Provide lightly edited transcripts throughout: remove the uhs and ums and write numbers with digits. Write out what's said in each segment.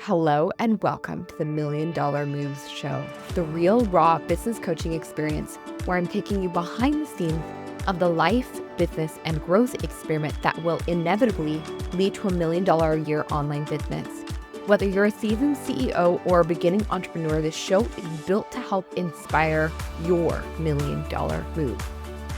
Hello and welcome to the Million Dollar Moves Show, the real raw business coaching experience where I'm taking you behind the scenes of the life, business, and growth experiment that will inevitably lead to $1 million a year online business. Whether you're a seasoned CEO or a beginning entrepreneur, this show is built to help inspire your $1 million move.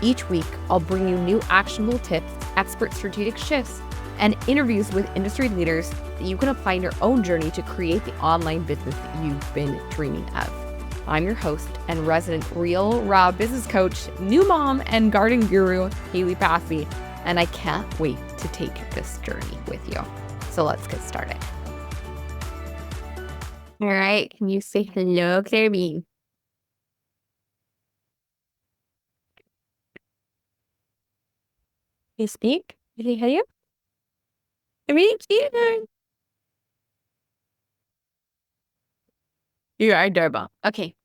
Each week, I'll bring you new actionable tips, expert strategic shifts, and interviews with industry leaders that you can apply in your own journey to create the online business that you've been dreaming of. I'm your host and resident real raw business coach, new mom, and garden guru, Haley Passy, and I can't wait to take this journey with you. So let's get started. All right, can you say hello, Claire Bean? You speak? Can I hear you? Really cute. You are adorable. Okay.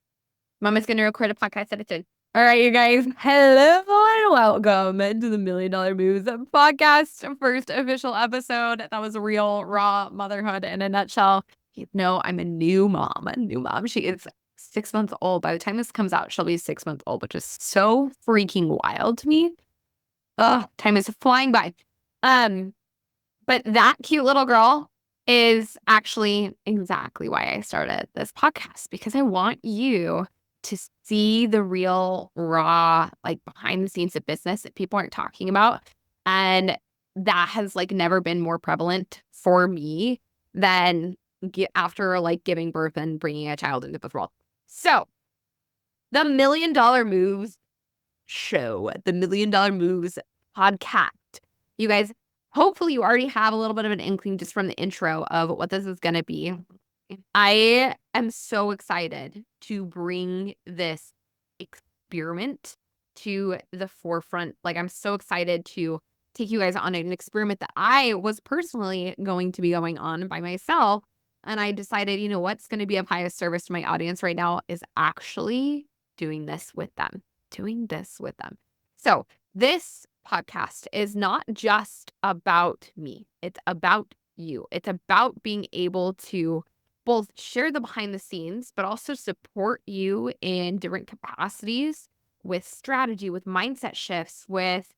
Mama's going to record a podcast at a time. All right, you guys. Hello and welcome to the $1 Million Moves podcast. First official episode. That was real raw motherhood in a nutshell. You know, I'm a new mom. She is 6 months old. By the time this comes out, she'll be 6 months old, which is so freaking wild to me. Time is flying by. But that cute little girl is actually exactly why I started this podcast, because I want you to see the real raw, like behind the scenes of business that people aren't talking about. And that has like never been more prevalent for me than after like giving birth and bringing a child into this world. So the $1 Million Moves show, the $1 Million Moves podcast, you guys, hopefully you already have a little bit of an inkling just from the intro of what this is going to be. I am so excited to bring this experiment to the forefront. Like, I'm so excited to take you guys on an experiment that I was personally going to be going on by myself. And I decided, you know, what's going to be of highest service to my audience right now is actually doing this with them. So this podcast is not just about me. It's about you. It's about being able to both share the behind the scenes, but also support you in different capacities with strategy, with mindset shifts, with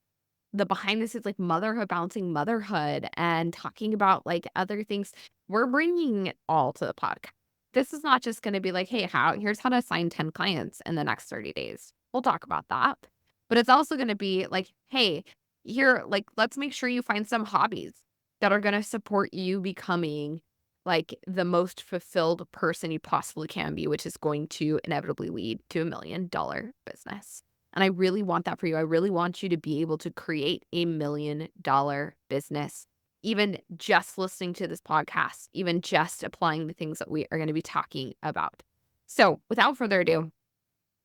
the behind the scenes, like motherhood, balancing motherhood, and talking about like other things. We're bringing it all to the podcast. This is not just going to be like, hey, here's how to assign 10 clients in the next 30 days. We'll talk about that. But it's also going to be like, hey, here, like, let's make sure you find some hobbies that are going to support you becoming like the most fulfilled person you possibly can be, which is going to inevitably lead to $1 million business. And I really want that for you. I really want you to be able to create a $1 million business, even just listening to this podcast, even just applying the things that we are going to be talking about. So without further ado,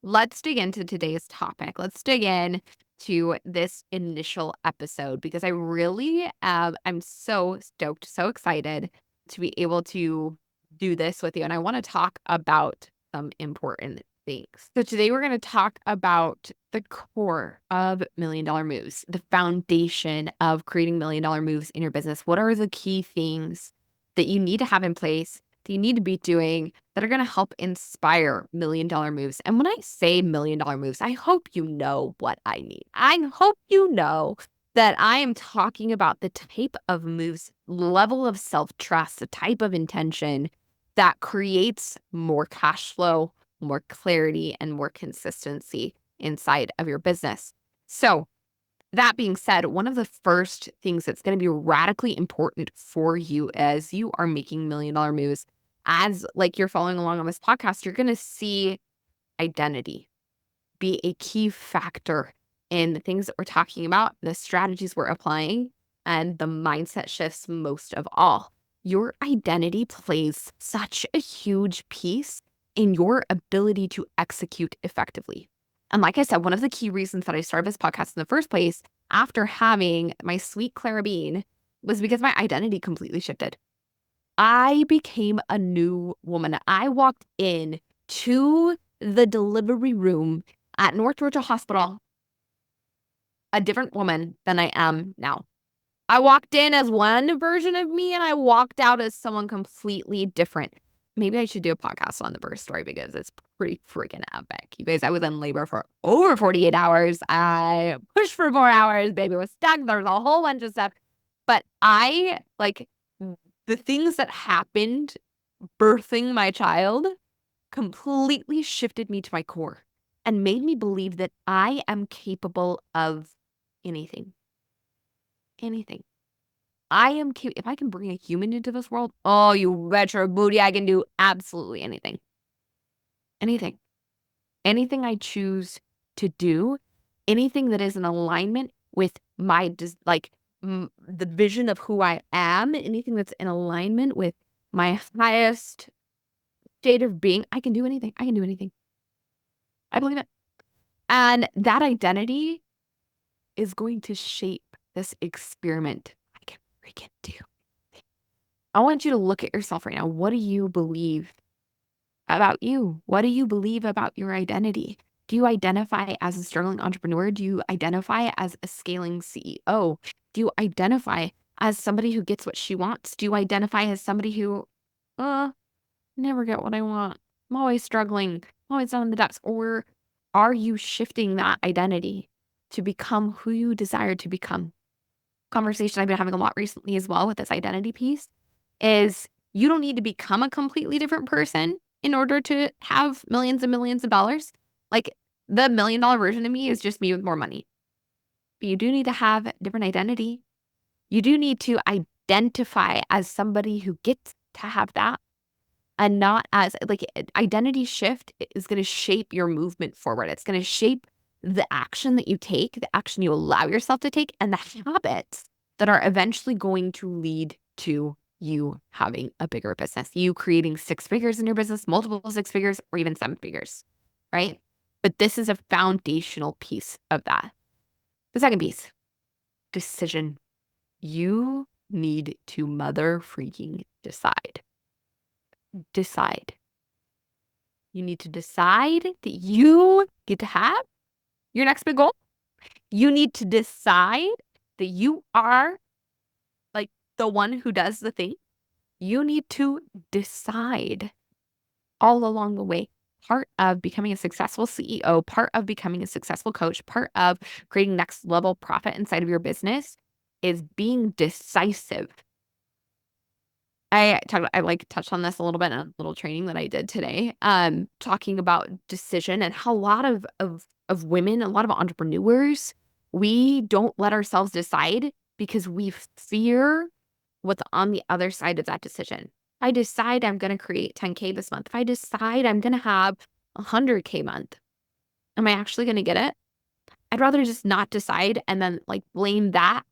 let's dig into today's topic. Let's dig in to this initial episode because I really I'm so stoked, so excited to be able to do this with you. And I want to talk about some important things. So today we're going to talk about the core of $1 Million Moves, the foundation of creating $1 Million moves in your business. What are the key things that you need to have in place, that you need to be doing, that are going to help inspire $1 Million moves? And when I say $1 Million moves, I hope you know what I mean. I hope you know that I am talking about the type of moves, level of self-trust, the type of intention that creates more cash flow, more clarity, and more consistency inside of your business. So that being said, one of the first things that's going to be radically important for you as you are making $1 Million moves, as like you're following along on this podcast, you're going to see identity be a key factor in the things that we're talking about, the strategies we're applying, and the mindset shifts most of all. Your identity plays such a huge piece in your ability to execute effectively. And like I said, one of the key reasons that I started this podcast in the first place after having my sweet Clara Bean was because my identity completely shifted. I became a new woman. I walked in to the delivery room at North Georgia Hospital a different woman than I am now. I walked in as one version of me and I walked out as someone completely different. Maybe I should do a podcast on the birth story because it's pretty freaking epic. You guys, I was in labor for over 48 hours. I pushed for 4 hours. Baby was stuck. There was a whole bunch of stuff. But the things that happened birthing my child completely shifted me to my core and made me believe that I am capable of anything. Anything. If I can bring a human into this world, oh, you bet your booty I can do absolutely anything. Anything. Anything I choose to do, anything that is in alignment with the vision of who I am, anything that's in alignment with my highest state of being, I can do anything. I can do anything. I believe it. And that identity is going to shape this experiment. I can freaking do. I want you to look at yourself right now. What do you believe about you? What do you believe about your identity? Do you identify as a struggling entrepreneur? Do you identify as a scaling CEO? Do you identify as somebody who gets what she wants? Do you identify as somebody who, never get what I want? I'm always struggling. I'm always down in the depths. Or are you shifting that identity to become who you desire to become? Conversation I've been having a lot recently as well with this identity piece is you don't need to become a completely different person in order to have millions and millions of dollars. Like the $1 million version of me is just me with more money. But you do need to have a different identity. You do need to identify as somebody who gets to have that and not as identity shift is going to shape your movement forward. It's going to shape the action that you take, the action you allow yourself to take, and the habits that are eventually going to lead to you having a bigger business, you creating 6 figures in your business, multiple 6 figures, or even 7 figures, right? But this is a foundational piece of that. The second piece, decision. You need to mother freaking decide. Decide. You need to decide that you get to have your next big goal. You need to decide that you are like the one who does the thing. You need to decide all along the way. Part of becoming a successful CEO, part of becoming a successful coach, part of creating next level profit inside of your business is being decisive. I touched on this a little bit in a little training that I did today, talking about decision and how a lot of women, a lot of entrepreneurs, we don't let ourselves decide because we fear what's on the other side of that decision. If I decide I'm going to create 10K this month, if I decide I'm going to have 100K month, am I actually going to get it? I'd rather just not decide and then blame that.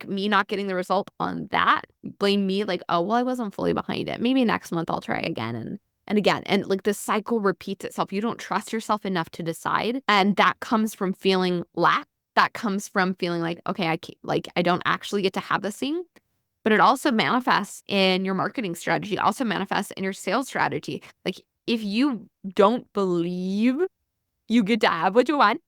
Me not getting the result on that, blame me oh, well, I wasn't fully behind it. Maybe next month I'll try again and again. And the cycle repeats itself. You don't trust yourself enough to decide. And that comes from feeling lack. That comes from feeling okay, I can't, I don't actually get to have this thing. But it also manifests in your marketing strategy, also manifests in your sales strategy. If you don't believe you get to have what you want,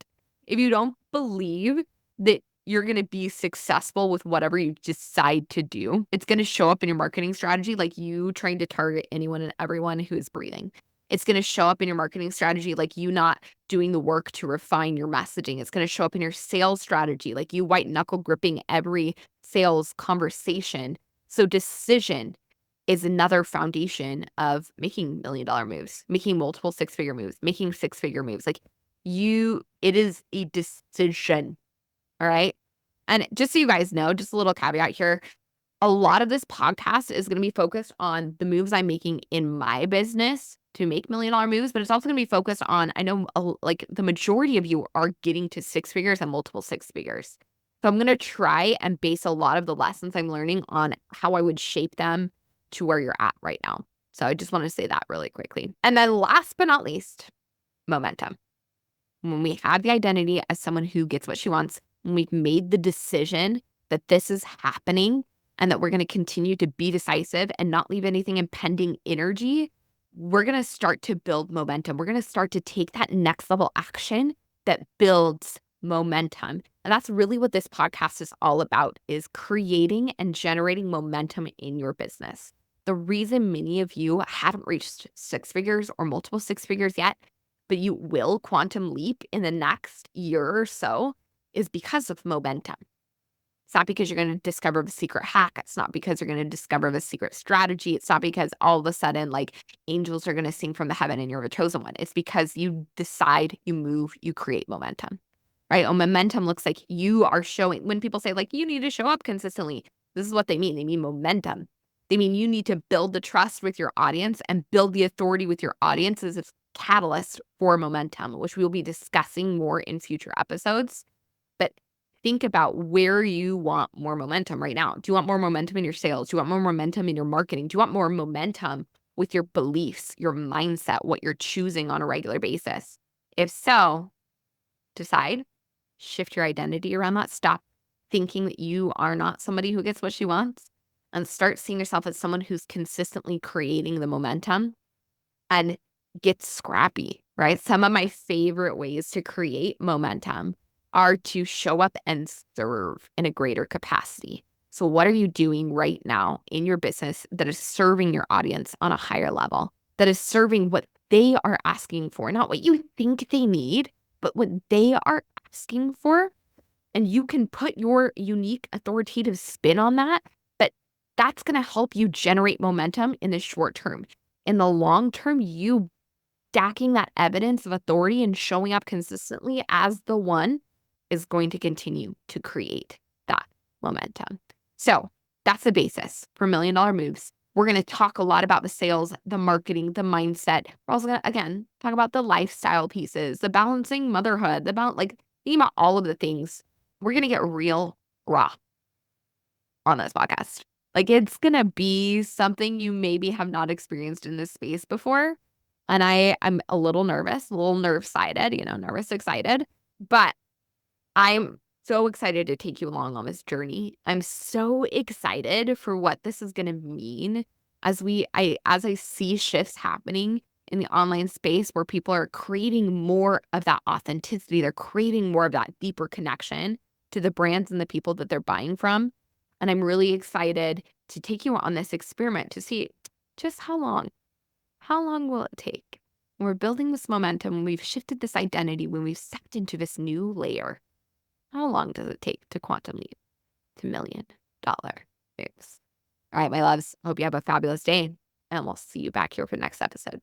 if you don't believe that you're going to be successful with whatever you decide to do, it's going to show up in your marketing strategy like you trying to target anyone and everyone who is breathing. It's going to show up in your marketing strategy like you not doing the work to refine your messaging. It's going to show up in your sales strategy like you white-knuckle gripping every sales conversation. So decision is another foundation of making $1 million moves, making multiple 6-figure moves, making 6-figure moves. It is a decision. All right. And just so you guys know, just a little caveat here, a lot of this podcast is going to be focused on the moves I'm making in my business to make $1 million moves, but it's also going to be focused on, I know the majority of you are getting to 6 figures and multiple 6 figures. So I'm going to try and base a lot of the lessons I'm learning on how I would shape them to where you're at right now. So I just want to say that really quickly. And then last but not least, momentum. When we have the identity as someone who gets what she wants, when we've made the decision that this is happening and that we're going to continue to be decisive and not leave anything in pending energy, we're going to start to build momentum. We're going to start to take that next level action that builds momentum. And that's really what this podcast is all about, is creating and generating momentum in your business. The reason many of you haven't reached six figures or multiple six figures yet, but you will quantum leap in the next year or so, is because of momentum. It's not because you're going to discover the secret hack. It's not because you're going to discover the secret strategy. It's not because all of a sudden, like, angels are going to sing from the heaven and you're the chosen one. It's because you decide, you move, you create momentum, right? And momentum looks like you are showing, when people say, like, you need to show up consistently, this is what they mean. They mean momentum. They mean you need to build the trust with your audience and build the authority with your audience as a catalyst for momentum, which we will be discussing more in future episodes. But think about where you want more momentum right now. Do you want more momentum in your sales? Do you want more momentum in your marketing? Do you want more momentum with your beliefs, your mindset, what you're choosing on a regular basis? If so, decide, shift your identity around that. Stop thinking that you are not somebody who gets what she wants, and start seeing yourself as someone who's consistently creating the momentum and get scrappy, right? Some of my favorite ways to create momentum are to show up and serve in a greater capacity. So what are you doing right now in your business that is serving your audience on a higher level, that is serving what they are asking for, not what you think they need, but what they are asking for? And you can put your unique authoritative spin on that, but that's going to help you generate momentum in the short term. In the long term, you stacking that evidence of authority and showing up consistently as the one is going to continue to create that momentum. So that's the basis for $1 Million Moves. We're going to talk a lot about the sales, the marketing, the mindset. We're also going to, again, talk about the lifestyle pieces, the balancing motherhood, thinking about all of the things. We're going to get real raw on this podcast. Like, it's going to be something you maybe have not experienced in this space before. And I'm a little nervous, a little nerve-sided, nervous, excited, but I'm so excited to take you along on this journey. I'm so excited for what this is going to mean as I see shifts happening in the online space where people are creating more of that authenticity. They're creating more of that deeper connection to the brands and the people that they're buying from. And I'm really excited to take you on this experiment to see just how long will it take? When we're building this momentum, when we've shifted this identity, when we've stepped into this new layer, how long does it take to quantum leap to $1 Million Moves? All right, my loves, hope you have a fabulous day, and we'll see you back here for the next episode.